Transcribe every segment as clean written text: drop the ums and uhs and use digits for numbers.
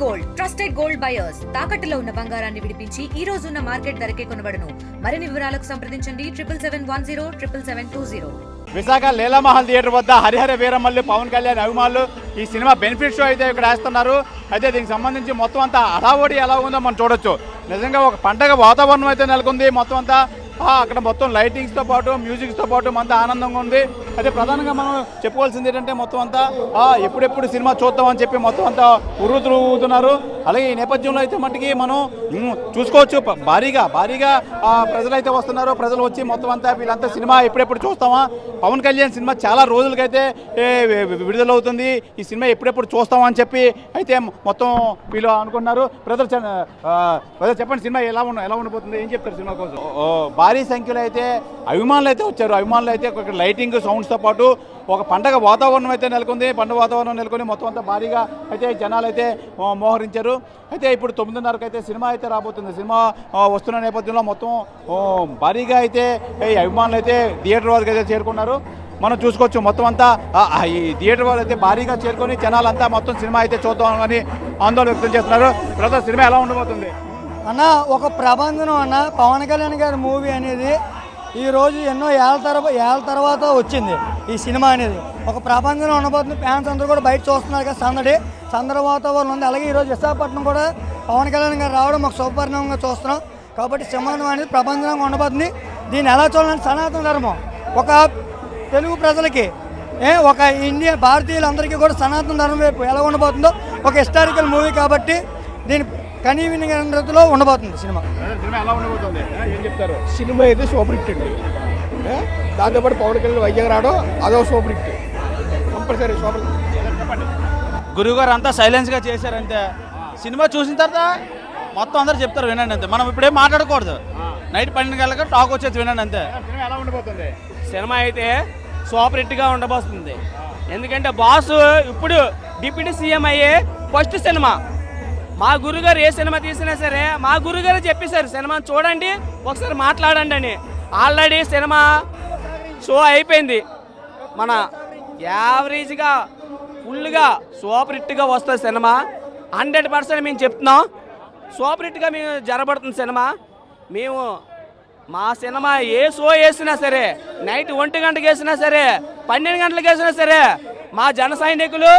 Gold trusted gold buyers తాకట్టులో ఉన్న బంగారాన్ని విడిపించి ఈ రోజు ఉన్న మార్కెట్ ధరకే కొనబడును. మరిన్ని వివరాలకు సంప్రదించండి 77107720. విశాఖ లీలామహల్ థియేటర్ వద్ద హరిహర వీరమల్లు పవన్ కళ్యాణ్ అభిమానులు ఈ సినిమా బెనిఫిట్ షో అయితే ఇక్కడ వేస్తున్నారు. అయితే దీనికి సంబంధించి మొత్తం అంతా హడావుడి ఎలా ఉందో మనం చూడొచ్చు. నిజంగా ఒక పండగ వాతావరణం అయితే నెలకొంది. మొత్తం అంతా అక్కడ మొత్తం లైటింగ్స్తో పాటు మ్యూజిక్స్తో పాటు అంతా ఆనందంగా ఉంది. అయితే ప్రధానంగా మనం చెప్పుకోవాల్సింది ఏంటంటే మొత్తం అంతా ఎప్పుడెప్పుడు సినిమా చూద్దామని చెప్పి మొత్తం అంతా ఉరుతున్నారు. అలాగే ఈ నేపథ్యంలో అయితే మట్టుకి మనం చూసుకోవచ్చు భారీగా ప్రజలైతే వస్తున్నారు. ప్రజలు వచ్చి మొత్తం అంతా వీళ్ళంతా సినిమా ఎప్పుడెప్పుడు చూస్తామా, పవన్ కళ్యాణ్ సినిమా చాలా రోజులకైతే విడుదలవుతుంది, ఈ సినిమా ఎప్పుడెప్పుడు చూస్తామా అని చెప్పి అయితే మొత్తం వీళ్ళు అనుకున్నారు. బ్రదర్ చెప్పండి, సినిమా ఎలా ఉండబోతుంది, ఏం చెప్తారు సినిమా కోసం? భారీ సంఖ్యలో అయితే అభిమానులు అయితే వచ్చారు. అభిమానులు అయితే లైటింగ్ సౌండ్స్తో పాటు ఒక పండగ వాతావరణం అయితే నెలకొంది. పండుగ వాతావరణం నెలకొని మొత్తం అంతా భారీగా అయితే జనాలు అయితే మోహరించారు. అయితే ఇప్పుడు 9:30కి అయితే సినిమా అయితే రాబోతుంది. సినిమా వస్తున్న నేపథ్యంలో మొత్తం భారీగా అయితే ఈ అభిమానులు అయితే థియేటర్ వరకు అయితే చేరుకున్నారు. మనం చూసుకోవచ్చు మొత్తం అంతా ఈ థియేటర్ వాళ్ళు అయితే భారీగా చేరుకొని జనాలంతా మొత్తం సినిమా అయితే చూద్దామని ఆందోళన వ్యక్తం చేస్తున్నారు. ప్రస్తుతం సినిమా ఎలా ఉండబోతుంది అన్న? ఒక ప్రబంధనం అన్న, పవన్ కళ్యాణ్ గారి మూవీ అనేది ఈరోజు ఎన్నో ఏళ్ళ తర్వాత వచ్చింది ఈ సినిమా అనేది. ఒక ప్రబంధనం ఉండబోతుంది. ఫ్యాన్స్ అందరూ కూడా బయట చూస్తున్నారు కదా, సందడి వాతావరణం ఉంది. అలాగే ఈరోజు విశాఖపట్నం కూడా పవన్ కళ్యాణ్ గారు రావడం మాకు శుభపరిణామంగా చూస్తున్నాం. కాబట్టి సినిమా అనేది ప్రబంధనంగా ఉండబోతుంది. దీన్ని ఎలా చూడాలంటే సనాతన ధర్మం ఒక తెలుగు ప్రజలకి ఒక భారతీయులందరికీ కూడా సనాతన ధర్మం వైపు ఎలా ఉండబోతుందో ఒక హిస్టారికల్ మూవీ కాబట్టి దీని కనీవిని రీతిలో ఉండబోతుంది సినిమా. ఎలా ఉండబోతుంది, ఏం చెప్తారు? సినిమా అయితే సూపర్ హిట్ అండి. దాంతోపాటు పవన్ కళ్యాణ్ వైజాగ్ రావడం అదో super hit, compulsory super hit. చెప్పండి. గురువుగారు అంతా సైలెన్స్గా చేశారంతే. సినిమా చూసిన తర్వాత మొత్తం అందరూ చెప్తారు వినండి అంతే. మనం ఇప్పుడేం మాట్లాడకూడదు. నైట్ 12 గంటలకు టాక్ వచ్చేది వినండి అంతే. ఎలా ఉండబోతుంది సినిమా అయితే సూపర్ హిట్గా ఉండబోతుంది. ఎందుకంటే బాసు ఇప్పుడు డిప్యూటీ సీఎం అయ్యే ఫస్ట్ సినిమా. మా గురుగారు ఏ సినిమా తీసినా సరే మా గురుగారు చెప్పేశారు సినిమా చూడండి, ఒకసారి మాట్లాడండి అని. ఆల్రెడీ సినిమా షో అయిపోయింది. మన యావరేజ్గా ఫుల్గా సూపర్ హిట్గా వస్తుంది సినిమా. 100% మేము చెప్తున్నాం, సూపర్ హిట్గా మేము జరగబడుతుంది సినిమా. మేము మా సినిమా ఏ షో వేసినా సరే, నైట్ 1 గంటకి వేసినా సరే, 12 గంటలకు వేసినా సరే, మా జన సైనికులు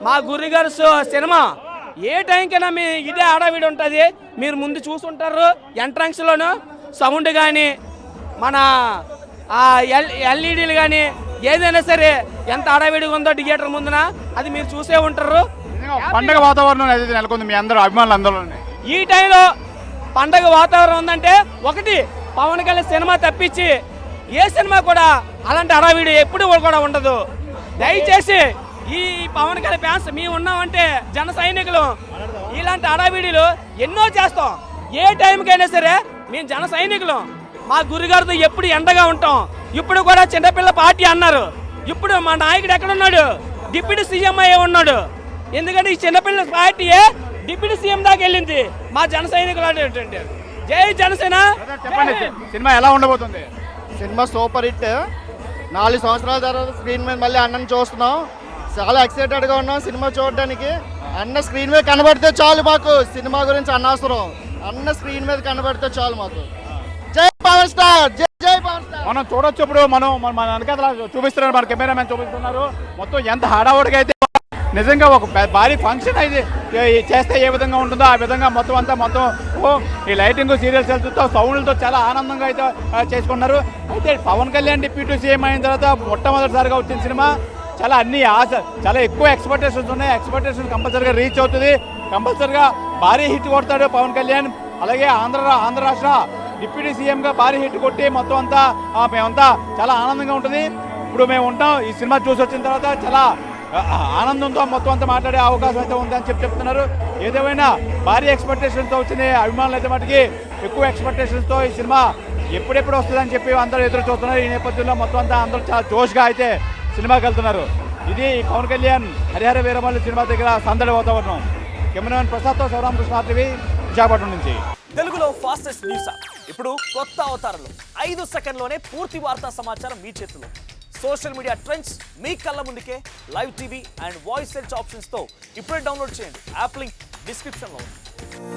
మా గురుగారు సినిమా ఏ టైంకైనా మీ ఇదే ఆడవిడి ఉంటుంది. మీరు ముందు చూసుంటారు. ఎంట్రన్స్లోను సౌండ్ కానీ మన ఎల్ఈడీలు కానీ ఏదైనా సరే ఎంత ఆడవిడిగా ఉందో థియేటర్ ముందున అది మీరు చూసే ఉంటారు. పండగ వాతావరణం అయితే నెలకొంది మీ అందరూ అభిమానులు అందరూ. ఈ టైంలో పండగ వాతావరణం ఉందంటే ఒకటి పవన్ కళ్యాణ్ సినిమా తప్పించి ఏ సినిమా కూడా అలాంటి ఆడవిడి ఎప్పుడు కూడా ఉండదు. దయచేసి ఈ పవన్ కళ్యాణ్ ఫ్యాన్స్ మేము ఉన్నామంటే జన సైనికులు ఇలాంటి అడావిడీలు ఎన్నో చేస్తాం. ఏ టైంకైనా సరే మేము జన సైనికులు. మా గురుగారితో ఎప్పుడు ఎండగా ఉంటాం. ఇప్పుడు కూడా చిన్నపిల్ల పార్టీ అన్నారు. ఇప్పుడు మా నాయకుడు ఎక్కడున్నాడు? డిప్యూటీ సీఎం అయ్యే ఉన్నాడు. ఎందుకంటే ఈ చిన్నపిల్ల పార్టీయే డిప్యూటీ సీఎం దాకా వెళ్ళింది. మా జన సైనికులు అంటే జై జనసేన. చెప్పండి, సినిమా ఎలా ఉండబోతుంది? Cinema super hit. 4 సంవత్సరాల తర్వాత స్క్రీన్ మీద మళ్ళీ అన్నని చూస్తున్నాం. చాలా ఎక్సైటెడ్గా ఉన్నాం సినిమా చూడడానికి. అన్న స్క్రీన్ మీద కనబడితే చాలు, మాకు సినిమా గురించి అనవసరం. అన్న స్క్రీన్ మీద కనబడితే చాలు మాకు. జై పవర్ స్టార్, జై పవర్ స్టార్. మనం చూడొచ్చు. ఇప్పుడు మనం మన వెనకాల చూపిస్తున్నారు, మన కెమెరామెన్ చూపిస్తున్నారు. మొత్తం ఎంత హడావుడిగా అయితే నిజంగా ఒక భారీ ఫంక్షన్ అయితే చేస్తే ఏ విధంగా ఉంటుందో ఆ విధంగా మొత్తం ఈ లైటింగ్, సీరియల్స్ వెళ్తుందో సౌండ్లతో చాలా ఆనందంగా అయితే చేసుకున్నారు. అయితే పవన్ కళ్యాణ్ డిప్యూటీ సీఎం అయిన తర్వాత మొట్టమొదటిసారిగా వచ్చిన సినిమా. చాలా చాలా ఎక్కువ ఎక్స్పెక్టేషన్స్ ఉన్నాయి. ఎక్స్పెక్టేషన్స్ కంపల్సరీగా రీచ్ అవుతుంది. కంపల్సరీగా భారీ హిట్ కొడతాడు పవన్ కళ్యాణ్. అలాగే ఆంధ్ర రాష్ట్ర డిప్యూటీ సీఎంగా భారీ హిట్ కొట్టి మొత్తం అంతా మేమంతా చాలా ఆనందంగా ఉంటుంది. ఇప్పుడు మేము ఉంటాం. ఈ సినిమా చూసి వచ్చిన తర్వాత చాలా ఆనందంతో మొత్తం అంతా మాట్లాడే అవకాశం అయితే ఉందని చెప్తున్నారు. ఏదేమైనా భారీ ఎక్స్పెక్టేషన్స్తో వచ్చిన అభిమానులు అయితే మటుకి ఎక్కువ ఎక్స్పెక్టేషన్స్తో ఈ సినిమా ఎప్పుడెప్పుడు వస్తుందని చెప్పి అందరూ ఎదురు చూస్తున్నారు. ఈ నేపథ్యంలో మొత్తం అంతా అందరూ చాలా జోష్గా అయితే సినిమాకి వెళ్తున్నారు. ఇది పవన్ కళ్యాణ్ హరిహర వీరమల్లు సినిమా దగ్గర సందడి వాతావరణం. కెమెరామెన్ ప్రసాద్తో శివరామకృష్ణ టీవీ విశాఖపట్నం నుంచి. తెలుగులో ఫాస్టెస్ట్ న్యూస్ ఇప్పుడు కొత్త అవతారంలో 5 సెకండ్లోనే పూర్తి వార్తా సమాచారం మీ చేతిలో. సోషల్ మీడియా ట్రెండ్స్ మీ కళ్ళ ముందుకే live TV and voice search ఆప్షన్స్తో ఇప్పుడే డౌన్లోడ్ చేయండి యాప్ లింక్ డిస్క్రిప్షన్లో ఉంది.